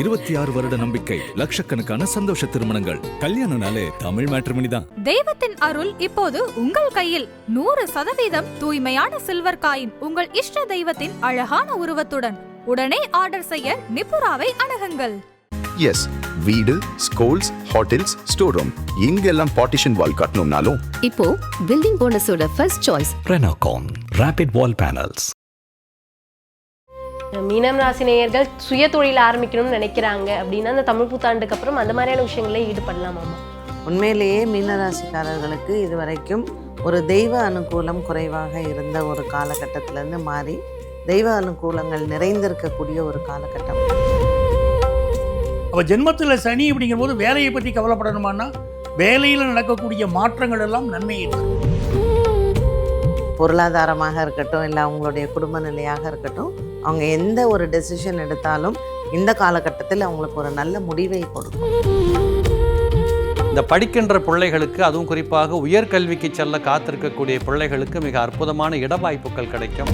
26 வருட நம்பிக்கை, லட்சக்கணக்கான சந்தோஷ திருமணங்கள். கல்யாணம்னாலே தமிழ் மேட்ரிமோனி தான். தெய்வத்தின் அருள் இப்போது உங்கள் கையில். 100% தூய்மையான சில்வர் காயின் உங்கள் இஷ்ட தெய்வத்தின் அழகான உருவத்துடன். உடனே ஆர்டர் செய்ய நிபுராவை அணுகுங்கள். எஸ், வீடு, ஸ்கூல்ஸ், ஹோட்டல்ஸ், ஸ்டோர் ரூம், இங்கெல்லாம் பார்ட்டிஷன் வால் கட்டணும்னாலும் இப்போ பில்டிங் போனஸோட ஃபர்ஸ்ட் சாய்ஸ் ரெனோகான் ராபிட் வால் பேனல்ஸ். மீனம் ராசி நேயர்கள் சுய தொழில் ஆரம்பிக்கணும்னு நினைக்கிறாங்க அப்படின்னா அந்த தமிழ் புத்தாண்டுக்கு அப்புறம் அந்த மாதிரியான விஷயங்களே ஈடுபடலாமாமா? உண்மையிலேயே மீனராசிக்காரர்களுக்கு இதுவரைக்கும் ஒரு தெய்வ அனுகூலம் குறைவாக இருந்த ஒரு காலகட்டத்திலேருந்து மாறி தெய்வ அனுகூலங்கள் நிறைந்திருக்கக்கூடிய ஒரு காலகட்டம். அப்போ ஜென்மத்தில் சனி அப்படிங்கிற போது வேலையை பற்றி கவலைப்படணுமானா வேலையில் நடக்கக்கூடிய மாற்றங்கள் எல்லாம் நன்மையை தரும். பொருளாதாரமாக இருக்கட்டும், இல்லை அவங்களுடைய குடும்ப நிலையாக இருக்கட்டும், அவங்க எந்த ஒரு டெசிஷன் எடுத்தாலும் இந்த காலகட்டத்தில் அவங்களுக்கு ஒரு நல்ல முடிவை கொடுக்கும். இந்த படிக்கின்ற பிள்ளைகளுக்கு, அதுவும் குறிப்பாக உயர்கல்விக்கு செல்ல காத்திருக்கக்கூடிய பிள்ளைகளுக்கு மிக அற்புதமான இடவாய்ப்புகள் கிடைக்கும்.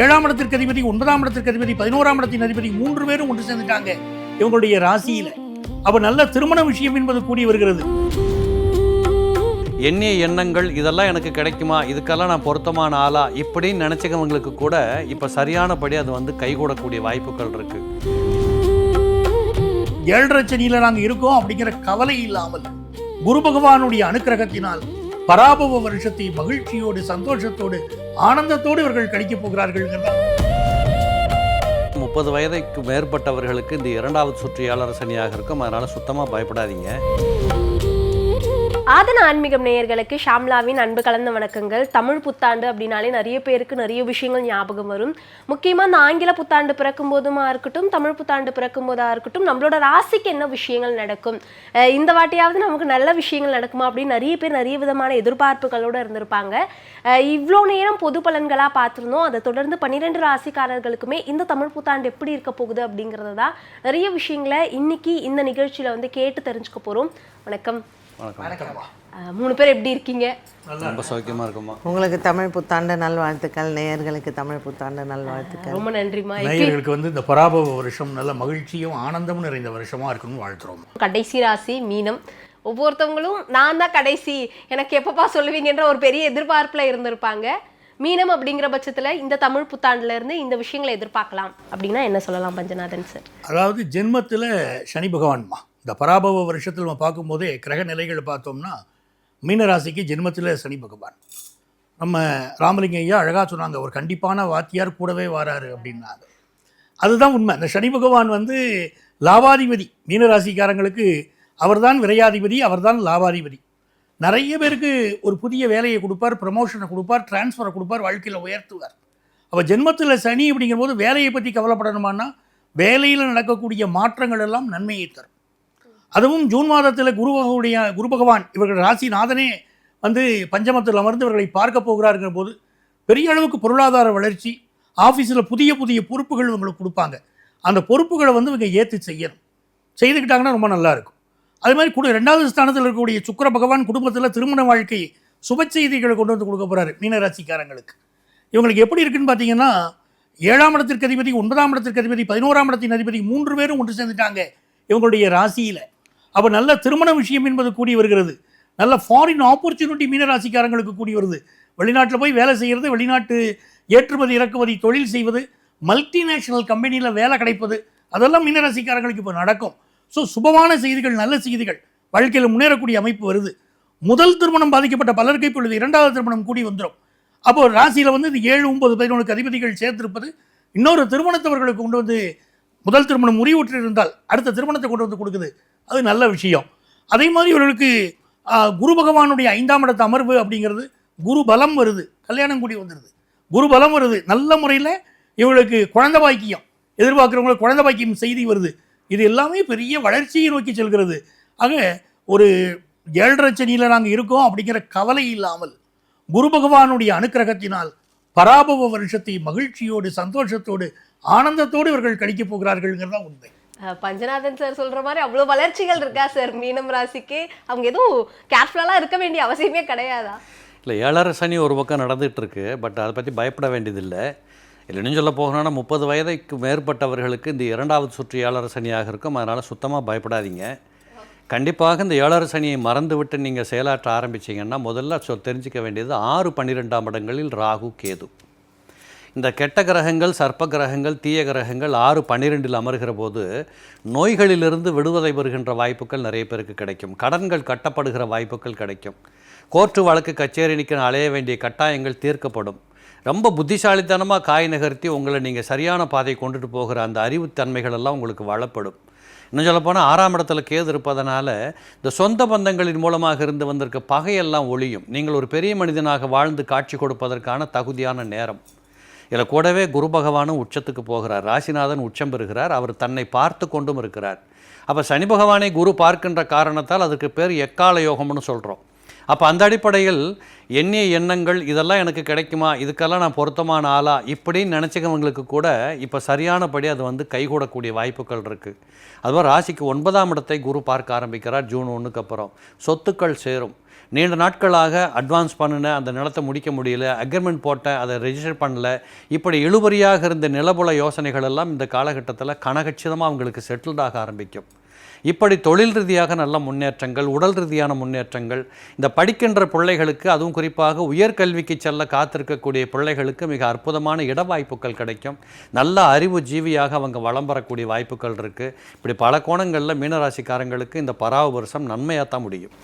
7ஆம் இடத்திற்கு அதிபதி, 9ஆம் இடத்திற்கு அதிபதி, 11ஆம் இடத்தின் அதிபதி 3 பேரும் ஒன்று சேர்ந்துட்டாங்க இவங்களுடைய ராசியில. அப்ப நல்ல திருமண விஷயம் என்பது கூடி வருகிறது. எண்ணிய எண்ணங்கள் இதெல்லாம் எனக்கு கிடைக்குமா, இதுக்கெல்லாம் நான் பொருத்தமான ஆளா இப்படின்னு நினைச்சவங்களுக்கு கூட இப்ப சரியானபடி அது கைகூடக்கூடிய வாய்ப்புகள் இருக்கு. 7.5 சனியில நாங்க இருக்கோம் அப்படிங்கிற கவலை இல்லாமல் குரு பகவானுடைய அனுக்கிரகத்தினால் பராபவ வருஷத்தை மகிழ்ச்சியோடு, சந்தோஷத்தோடு, ஆனந்தத்தோடு இவர்கள் கழிக்கப் போகிறார்கள். 30 வயதுக்கு மேற்பட்டவர்களுக்கு இந்த 2வது சுற்று ஏழரை சனியாக இருக்கும். அதனால சுத்தமா பயப்படாதீங்க. ஆதன ஆன்மீகம் நேயர்களுக்கு ஷாம்லாவின் அன்பு கலந்த வணக்கங்கள். தமிழ் புத்தாண்டு அப்படின்னாலே நிறைய பேருக்கு நிறைய விஷயங்கள் ஞாபகம் வரும். முக்கியமாக இந்த ஆங்கில புத்தாண்டு பிறக்கும் போதுமா இருக்கட்டும், தமிழ் புத்தாண்டு பிறக்கும் போதா இருக்கட்டும், நம்மளோட ராசிக்கு என்ன விஷயங்கள் நடக்கும், இந்த வாட்டியாவது நமக்கு நல்ல விஷயங்கள் நடக்குமா அப்படின்னு நிறைய பேர் நிறைய விதமான எதிர்பார்ப்புகளோடு இருந்திருப்பாங்க. இவ்வளோ நேரம் பொது பலன்களாக பார்த்துருந்தோம். அதை தொடர்ந்து 12 ராசிக்காரர்களுக்குமே இந்த தமிழ் புத்தாண்டு எப்படி இருக்க போகுது அப்படிங்கிறது தான் நிறைய விஷயங்களை இன்னைக்கு இந்த நிகழ்ச்சியில் கேட்டு தெரிஞ்சுக்க போகிறோம். வணக்கம். 3 பேர் எப்படி இருக்கீங்க? ரொம்ப சௌக்கியமா இருக்குமா? உங்களுக்கு தமிழ் புத்தாண்டு நல்வாழ்த்துக்கள். நேயர்களுக்கு தமிழ் புத்தாண்டு நல்வாழ்த்துக்கள். ரொம்ப நன்றிமா. நேயர்களுக்கு இந்த பராபவ வருஷம் நல்ல மகிழ்ச்சியும் ஆனந்தமும் நிறைந்த வருஷமா இருக்கணும்னு வாழ்த்துறோம். கடைசி ராசி மீனம். ஒவ்வொருத்தவங்களும் நான் தான் கடைசி, எனக்கு எப்பப்பா சொல்லுவீங்கன்ற ஒரு பெரிய எதிர்பார்ப்புல இருந்திருப்பாங்க. மீனம் அப்படிங்கிற பட்சத்துல இந்த தமிழ் புத்தாண்டுல இருந்து இந்த விஷயங்களை எதிர்பார்க்கலாம் அப்படின்னா என்ன சொல்லலாம் பஞ்சநாதன் சார்? அதாவது ஜென்மத்தில் சனி பகவான்மா, இந்த பராபவ வருஷத்தில் நம்ம பார்க்கும்போதே கிரக நிலைகளை பார்த்தோம்னா மீனராசிக்கு ஜென்மத்தில் சனி பகவான். நம்ம ராமலிங்க ஐயா அழகாக சொன்னாங்க, ஒரு கண்டிப்பான வாத்தியார் கூடவே வராரு அப்படின்னாங்க. அதுதான் உண்மை. இந்த சனி பகவான் லாபாதிபதி. மீனராசிக்காரங்களுக்கு அவர்தான் விரையாதிபதி, அவர்தான் லாபாதிபதி. நிறைய பேருக்கு ஒரு புதிய வேலையை கொடுப்பார், ப்ரமோஷனை கொடுப்பார், டிரான்ஸ்ஃபரை கொடுப்பார், வாழ்க்கையில் உயர்த்துவார். அப்போ ஜென்மத்தில் சனி அப்படிங்கிற போது வேலையை பற்றி கவலைப்படணுமானா வேலையில் நடக்கக்கூடிய மாற்றங்கள் எல்லாம் நன்மையை தரும். அதுவும் ஜூன் மாதத்தில் குரு பகவான் இவர்கள் ராசிநாதனே பஞ்சமத்தில் அமர்ந்து இவர்களை பார்க்க போகிறாருங்கிற போது பெரிய அளவுக்கு பொருளாதார வளர்ச்சி, ஆஃபீஸில் புதிய புதிய பொறுப்புகள் இவங்களுக்கு கொடுப்பாங்க. அந்த பொறுப்புகளை இவங்க ஏற்று செய்யணும். செய்துக்கிட்டாங்கன்னா ரொம்ப நல்லாயிருக்கும். அது மாதிரி 2வது ஸ்தானத்தில் இருக்கக்கூடிய சுக்கிர பகவான் குடும்பத்தில் திருமண வாழ்க்கை சுப செய்திகளை கொண்டு கொடுக்க போகிறாரு மீனராசிக்காரங்களுக்கு. இவங்களுக்கு எப்படி இருக்குன்னு பார்த்தீங்கன்னா 7ஆம் இடத்திற்கு அதிபதி, 9ஆம் இடத்திற்கு அதிபதி, 11ஆம் இடத்தின் அதிபதி 3 பேரும் ஒன்று சேர்ந்துட்டாங்க இவங்களுடைய ராசியில். அப்போ நல்ல திருமண விஷயம் என்பது கூடி வருகிறது. நல்ல ஃபாரின் ஆப்பர்ச்சுனிட்டி மீனராசிக்காரங்களுக்கு கூடி வருது. வெளிநாட்டில் போய் வேலை செய்கிறது, வெளிநாட்டு ஏற்றுமதி இறக்குமதி தொழில் செய்வது, மல்டிநேஷனல் கம்பெனியில் வேலை கிடைப்பது, அதெல்லாம் மீனராசிக்காரங்களுக்கு இப்போ நடக்கும். ஸோ சுபமான செய்திகள், நல்ல செய்திகள், வாழ்க்கையில் முன்னேறக்கூடிய அமைப்பு வருது. முதல் திருமணம் பாதிக்கப்பட்ட பலருக்கு இப்பொழுது 2வது திருமணம் கூடி வந்துடும். அப்போது ராசியில் இது 7, 9, 11 அதிபதிகள் சேர்த்திருப்பது இன்னொரு திருமணத்தவர்களுக்கு கொண்டு முதல் திருமணம் முறிவுற்று இருந்தால் அடுத்த திருமணத்தை கொண்டு கொடுக்குது. அது நல்ல விஷயம். அதே மாதிரி இவர்களுக்கு குரு பகவானுடைய 5ஆம் இடத்து அமர்வு அப்படிங்கிறது குரு பலம் வருது, கல்யாணம் கூடி வந்துடுது, குரு பலம் வருது. நல்ல முறையில் இவர்களுக்கு குழந்தை பாக்கியம் எதிர்பார்க்குறவங்களுக்கு குழந்தை பாக்கியம் செய்தி வருது. இது எல்லாமே பெரிய வளர்ச்சியை நோக்கி செல்கிறது. ஆக ஒரு 7.5 சனியில் நாங்கள் இருக்கோம் அப்படிங்கிற கவலை இல்லாமல் குரு பகவானுடைய அனுக்கிரகத்தினால் பராபவ வருஷத்தை மகிழ்ச்சியோடு, சந்தோஷத்தோடு, ஆனந்தத்தோடு இவர்கள் கழிக்கப் போகிறார்கள்ங்கிறதா உண்மை. பஞ்சநாதன் சார் சொல்ற மாதிரி அவ்வளோ வளர்ச்சிகள் இருக்கா சார் மீனம் ராசிக்கு? அவங்க எதுவும் கேர்ஃபுல்லாக இருக்க வேண்டிய அவசியமே கிடையாதா? இல்லை, 7.5 சனி ஒரு பக்கம் நடந்துகிட்டு இருக்கு. பட் அதை பற்றி பயப்பட வேண்டியதில்லை. இல்லை இன்னும் சொல்ல போகணும்னா 30 வயதுக்கு மேற்பட்டவர்களுக்கு இந்த 2வது சுற்று ஏழரை சனியாக இருக்கும். அதனால் சுத்தமாக பயப்படாதீங்க. கண்டிப்பாக இந்த ஏழரை சனியை மறந்துவிட்டு நீங்கள் செயலாற்ற ஆரம்பிச்சிங்கன்னா முதல்ல தெரிஞ்சிக்க வேண்டியது 6, 12ஆம் இடங்களில் ராகு, கேது. இந்த கெட்ட கிரகங்கள், சர்ப்ப கிரகங்கள், தீய கிரகங்கள் 6, 12இல் அமர்கிற போது நோய்களிலிருந்து விடுதலை பெறுகின்ற வாய்ப்புகள் நிறைய பேருக்கு கிடைக்கும். கடன்கள் கட்டப்படுகிற வாய்ப்புகள் கிடைக்கும். கோர்ட்டு வழக்கு கச்சேரி நிற்கிற அலைய வேண்டிய கட்டாயங்கள் தீர்க்கப்படும். ரொம்ப புத்திசாலித்தனமாக காய் நகர்த்தி உங்களை நீங்கள் சரியான பாதை கொண்டுட்டு போகிற அந்த அறிவுத்தன்மைகள் எல்லாம் உங்களுக்கு வளப்படும். இன்னும் சொல்லப்போனால் 6ஆம் இடத்துல கேது இருப்பதனால இந்த சொந்த பந்தங்களின் மூலமாக இருந்து வந்திருக்க பகையெல்லாம் ஒழியும். நீங்கள் ஒரு பெரிய மனிதனாக வாழ்ந்து காட்சி கொடுப்பதற்கான தகுதியான நேரம். இதில் கூடவே குரு பகவானும் உச்சத்துக்கு போகிறார். ராசிநாதன் உச்சம் பெறுகிறார். அவர் தன்னை பார்த்து கொண்டும் இருக்கிறார். அப்போ சனி பகவானை குரு பார்க்கின்ற காரணத்தால் அதுக்கு பேர் எக்கால யோகம்னு சொல்கிறோம். அப்போ அந்த அடிப்படையில் எண்ணிய எண்ணங்கள் இதெல்லாம் எனக்கு கிடைக்குமா, இதுக்கெல்லாம் நான் பொருத்தமான ஆளா இப்படின்னு நினச்சிக்கவங்களுக்கு கூட இப்போ சரியானபடி அது வந்து கைகூடக்கூடிய வாய்ப்புகள் இருக்குது. அதுவும் ராசிக்கு 9ஆம் இடத்தை குரு பார்க்க ஆரம்பிக்கிறார் ஜூன் 1க்கு அப்புறம். சொத்துக்கள் சேரும். நீண்ட நாட்களாக அட்வான்ஸ் பண்ணின அந்த நிலத்தை முடிக்க முடியல, அக்ரிமெண்ட் போட்டேன் அதை ரெஜிஸ்டர் பண்ணல, இப்படி இழுபறியாக இருந்த நிலபுல யோசனைகள் எல்லாம் இந்த காலகட்டத்தில் கனகச்சிதமாக அவங்களுக்கு செட்டில்டாக ஆரம்பிக்கும். இப்படி தொழில் ரீதியாக நல்ல முன்னேற்றங்கள், உடல் ரீதியான முன்னேற்றங்கள், இந்த படிக்கின்ற பிள்ளைகளுக்கு, அதுவும் குறிப்பாக உயர்கல்விக்கு செல்ல காத்திருக்கக்கூடிய பிள்ளைகளுக்கு மிக அற்புதமான இடவாய்ப்புகள் கிடைக்கும். நல்ல அறிவு ஜீவியாக அவங்க வளம் பெறக்கூடிய வாய்ப்புகள் இருக்குது. இப்படி பல கோணங்களில் மீனராசிக்காரங்களுக்கு இந்த பராவ வருஷம் நன்மையாக தான் முடியும்.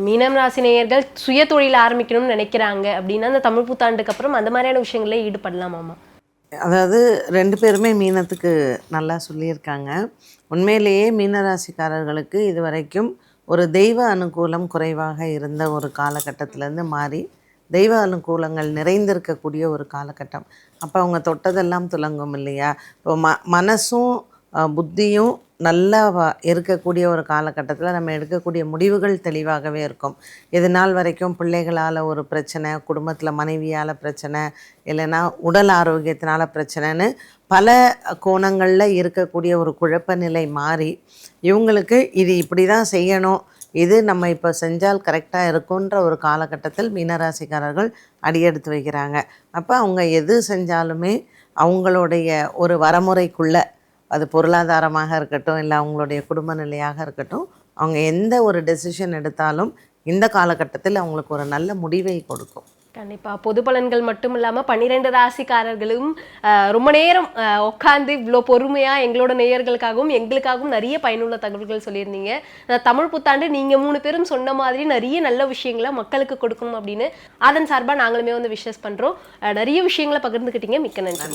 மீனம் ராசி நேயர்கள் சுய தொழில் ஆரம்பிக்கணும்னு நினைக்கிறாங்க அப்படின்னா அந்த தமிழ் புத்தாண்டுக்கு அப்புறம் அந்த மாதிரியான விஷயங்களே ஈடுபடலாமாமா? அதாவது 2 பேருமே மீனத்துக்கு நல்லா சொல்லியிருக்காங்க. உண்மையிலேயே மீனராசிக்காரர்களுக்கு இது வரைக்கும் ஒரு தெய்வ அனுகூலம் குறைவாக இருந்த ஒரு காலகட்டத்திலேருந்து மாறி தெய்வ அனுகூலங்கள் நிறைந்திருக்கக்கூடிய ஒரு காலகட்டம். அப்போ அவங்க தொட்டதெல்லாம் துலங்கும் இல்லையா? இப்போ மனசும் புத்தியும் நல்லா இருக்கக்கூடிய ஒரு காலகட்டத்தில் நம்ம எடுக்கக்கூடிய முடிவுகள் தெளிவாகவே இருக்கும். இது நாள் வரைக்கும் பிள்ளைகளால் ஒரு பிரச்சனை, குடும்பத்தில் மனைவியால் பிரச்சனை, இல்லைன்னா உடல் ஆரோக்கியத்தினால பிரச்சனைன்னு பல கோணங்களில் இருக்கக்கூடிய ஒரு குழப்ப நிலை மாறி இவங்களுக்கு இது இப்படி தான் செய்யணும், இது நம்ம இப்போ செஞ்சால் கரெக்டாக இருக்குன்ற ஒரு காலகட்டத்தில் மீனராசிக்காரர்கள் அடியெடுத்து வைக்கிறாங்க. அப்போ அவங்க எது செஞ்சாலுமே அவங்களுடைய ஒரு வரமுறைக்குள்ளே, அது பொருளாதாரமாக இருக்கட்டும், இல்லை அவங்களுடைய குடும்ப நிலையாக இருக்கட்டும், அவங்க எந்த ஒரு டெசிஷன் எடுத்தாலும் இந்த காலகட்டத்தில் அவங்களுக்கு ஒரு நல்ல முடிவை கொடுக்கும். கண்டிப்பாக பொது பலன்கள் மட்டும் இல்லாமல் 12 ராசிக்காரர்களும் ரொம்ப நேரம் உட்காந்து இவ்வளோ பொறுமையாக எங்களோட நேயர்களுக்காகவும் எங்களுக்காகவும் நிறைய பயனுள்ள தகவல்கள் சொல்லியிருந்தீங்க. தமிழ் புத்தாண்டு நீங்கள் 3 பேரும் சொன்ன மாதிரி நிறைய நல்ல விஷயங்களை மக்களுக்கு கொடுக்கணும் அப்படின்னு அதன் சார்பாக நாங்களுமே வந்து விஷஸ் பண்ணுறோம். நிறைய விஷயங்களை பகிர்ந்துக்கிட்டீங்க. மிக்க நன்றி.